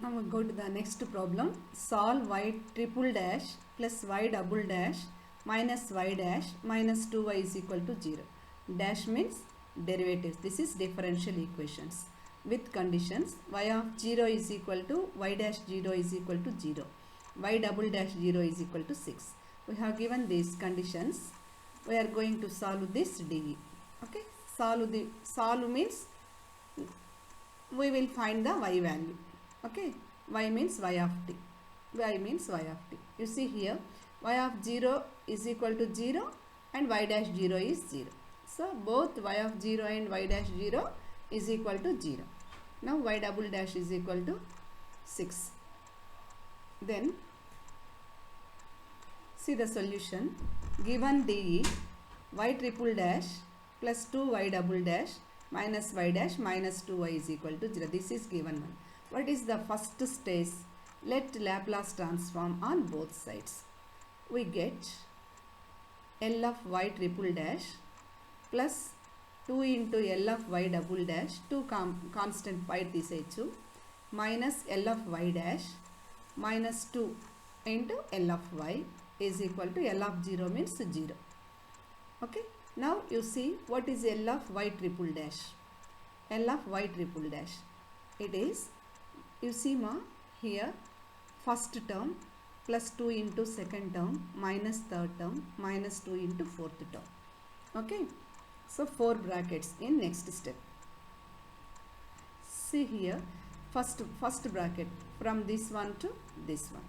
Now we go to the next problem. Solve y triple dash plus y double dash minus y dash minus 2y is equal to 0. Dash means derivatives. This is differential equations. With conditions y of 0 is equal to y dash 0 is equal to 0. Y double dash 0 is equal to 6. We have given these conditions. We are going to solve this DE. Okay. Solve means we will find the y value. Okay, y means y of t. Y means y of t. You see here, y of 0 is equal to 0 and y dash 0 is 0. So, both y of 0 and y dash 0 is equal to 0. Now, y double dash is equal to 6. Then, see the solution. Given DE, y triple dash plus 2y double dash minus y dash minus 2y is equal to 0. This is given one. What is the first stage? Let Laplace transform on both sides. We get L of y triple dash plus 2 into L of y double dash, 2 constant y తీసేయచ్చు, minus L of y dash minus 2 into L of y is equal to L of 0 means 0. Okay. Now you see what is L of y triple dash. L of y triple dash. It is, you see ma, here first term plus 2 into second term minus third term minus 2 into fourth term. Okay. So 4 brackets in next step. See here, first bracket from this one to this one.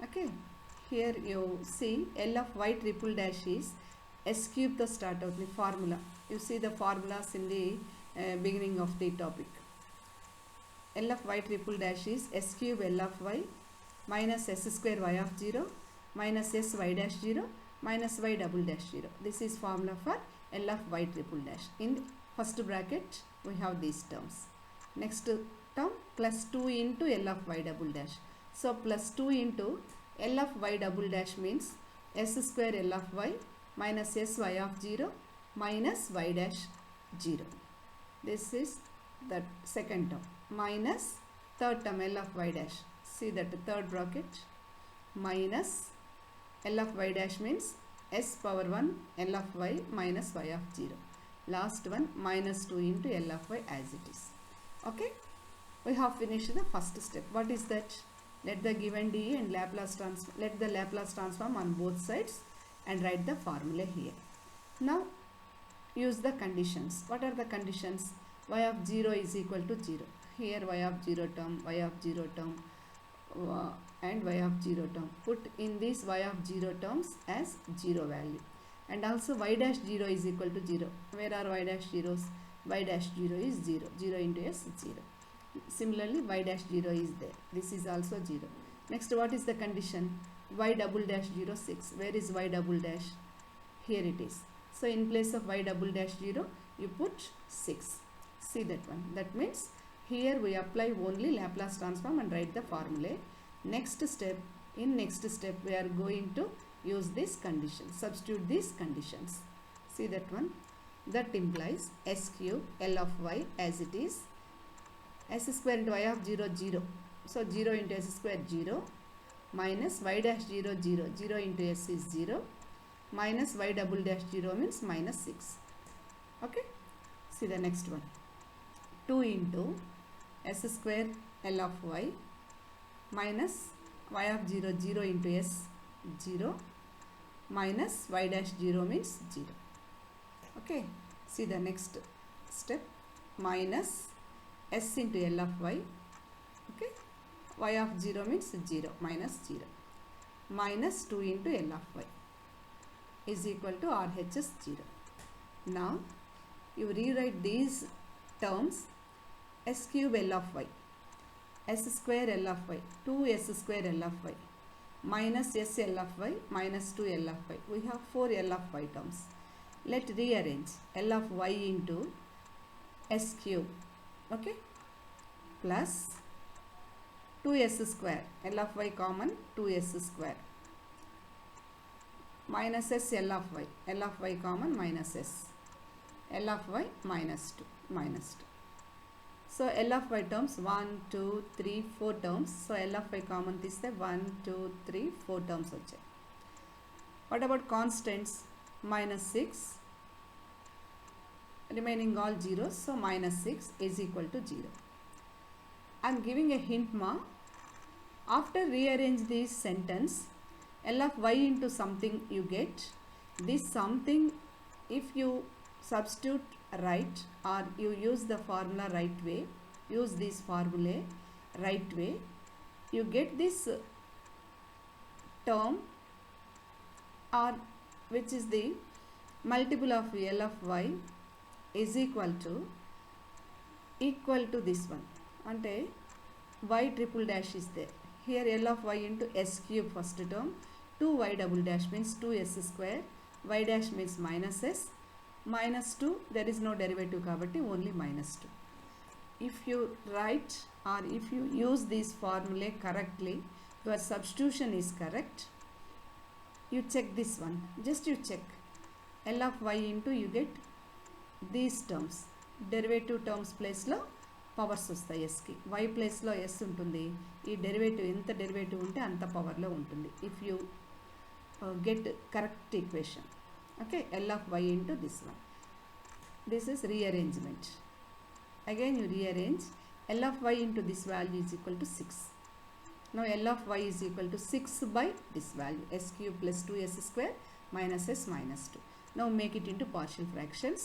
Okay. Here you see L of y triple dash is S cube to start out the formula. You see the formulas in the beginning of the topic. L of y triple dash is S cube L of y minus S square y of 0 minus S y dash 0 minus y double dash 0. This is formula for L of y triple dash. In the first bracket we have these terms. Next term plus 2 into L of y double dash. So plus 2 into L of y double dash means S square L of y minus S y of 0 minus y dash 0. This is the second term minus third term L of y dash. See that third bracket minus L of y dash means S power 1 L of y minus y of 0. Last one minus 2 into L of y as it is. Okay. We have finished the first step. What is that? Let the given DE and let the Laplace transform on both sides and write the formula here. Now use the conditions. What are the conditions? Y of 0 is equal to 0. Here y of 0 term, y of 0 term and y of 0 term. Put in these y of 0 terms as 0 value. And also y dash 0 is equal to 0. Where are y dash zeros? Y dash 0 is 0. 0 into S is 0. Similarly y dash 0 is there. This is also 0. Next, what is the condition? Y double dash 0 6. Where is y double dash? Here it is. So in place of y double dash 0 you put 6. See that one. That means here we apply only Laplace transform and write the formula. Next step, in next step we are going to use this condition. Substitute these conditions. See that one. That implies S cube L of y as it is. S square into y of 0 0. So 0 into S square 0 minus y dash 0 0. 0 into S is 0 minus y double dash 0 means minus 6. Okay. See the next one. 2 into S square L of y minus y of 0 0 into S 0 minus y dash 0 means 0. Okay. See the next step. Minus S into L of y. Okay. Y of 0 means 0 minus 0 minus 2 into L of y is equal to RHS 0. Now you rewrite these terms. S cube L of y, S square L of y, 2S square L of y minus S L of y minus 2 L of y. We have 4 L of y terms. Let rearrange L of y into S cube. Okay. Plus 2S square, L of y common, 2S square minus S L of y common minus S, L of y minus 2 minus 2. So L of y terms 1, 2, 3, 4 terms. So L of y common తీస్తే 1, 2, 3, 4 terms వచ్చాయి. What about constants? Minus 6. Remaining all zeros. So minus 6 is equal to 0. I am giving a hint ma. After rearrange this sentence, L of y into something you get. This something, if you substitute right or you use the formula right way, use this formula right way, you get this term, or which is the multiple of L of y is equal to this one. Ante y triple dash is there. Here L of y into s cube first term, 2y double dash means 2s square, y dash means minus s, minus 2, there is no derivative kabatti only minus 2. If you write or if you use this formula correctly, your substitution is correct. You check this one, just you check L of y into, you get these terms, derivative terms place lo powers వస్తాయి ఎస్కి, why ప్లేస్లో yes ఉంటుంది, ఈ derivative ఎంత derivative ఉంటే అంత పవర్లో ఉంటుంది. If you get correct equation, okay, L of y into this one. This is rearrangement. Again you rearrange, L of y into this value is equal to 6. Now L of y is equal to 6 by this value, S cube plus 2s square minus s minus 2. Now make it into partial fractions.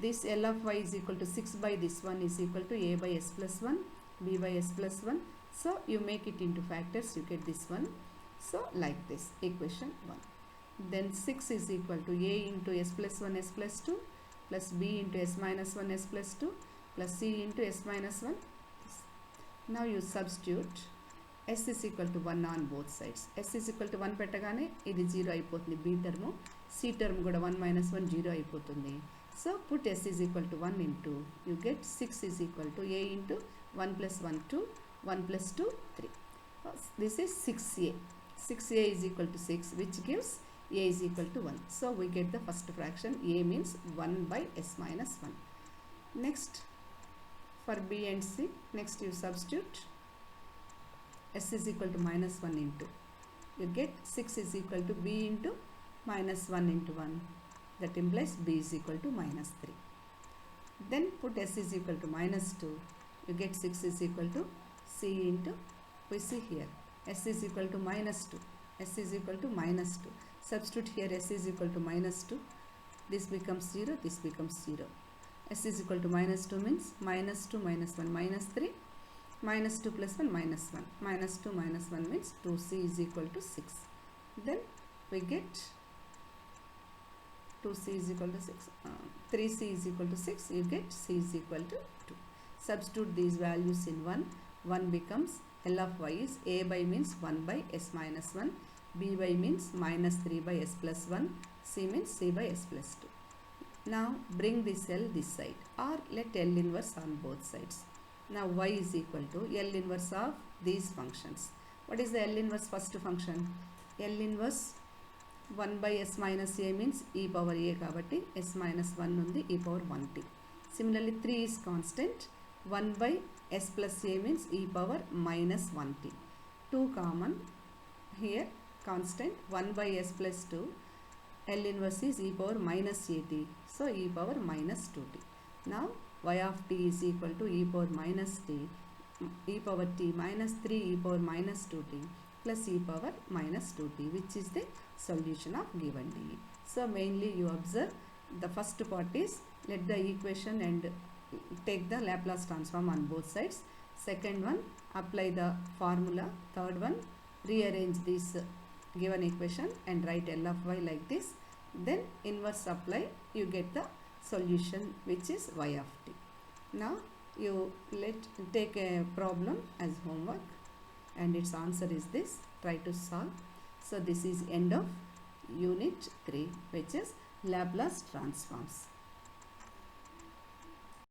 This L of y is equal to 6 by this one is equal to a by s plus 1, b by s plus 1. So you make it into factors, you get this one. So like this, equation 1. Then 6 is equal to a into s plus 1 s plus 2 plus b into s minus 1 s plus 2 plus c into s minus 1. Now you substitute s is equal to 1 on both sides. S is equal to 1 పెట్టగానే ఇది 0 అయిపోతుంది, b term, c term కూడా 1 minus 1 0 అయిపోతుంది. So put s is equal to 1 into, you get 6 is equal to a into 1 plus 1 2, 1 plus 2 3. This is 6a. 6a is equal to 6, which gives a is equal to 1. So we get the first fraction, a means 1 by s minus 1. Next, for b and c, next you substitute s is equal to minus 1 into, you get 6 is equal to b into minus 1 into 1. That implies b is equal to minus 3. Then put s is equal to minus 2. You get 6 is equal to c into, we see here, s is equal to minus 2. S is equal to minus 2. Substitute here s is equal to minus 2. This becomes 0, this becomes 0. S is equal to minus 2 means minus 2 minus 1 minus 3. Minus 2 plus 1 minus 1. Minus 2 minus 1 means 2c is equal to 6. Then we get 2c is equal to 6, 3c is equal to 6, you get c is equal to 2. Substitute these values in 1, 1 becomes L of y is a by means 1 by s minus 1, b by means minus 3 by s plus 1, c means c by s plus 2. Now bring this L this side, or let L inverse on both sides. Now y is equal to L inverse of these functions. What is the L inverse first function? L inverse 1 by s minus a means e power a kabatti s minus 1 undi e power 1t. Similarly 3 is constant, 1 by s plus a means e power minus 1t. 2 common, here constant 1 by s plus 2, L inverse is e power minus at, so e power minus 2t. Now y of t is equal to e power minus t, e power t minus 3 e power minus 2t plus e power minus 2t, which is the solution of given d. So mainly you observe the first part is let the equation and take the Laplace transform on both sides. Second one, apply the formula. Third one, rearrange this given equation and write L of y like this. Then inverse apply, you get the solution which is y of t. Now you take a problem as homework and its answer is this. Try to solve. So this is end of unit 3, which is Laplace transforms.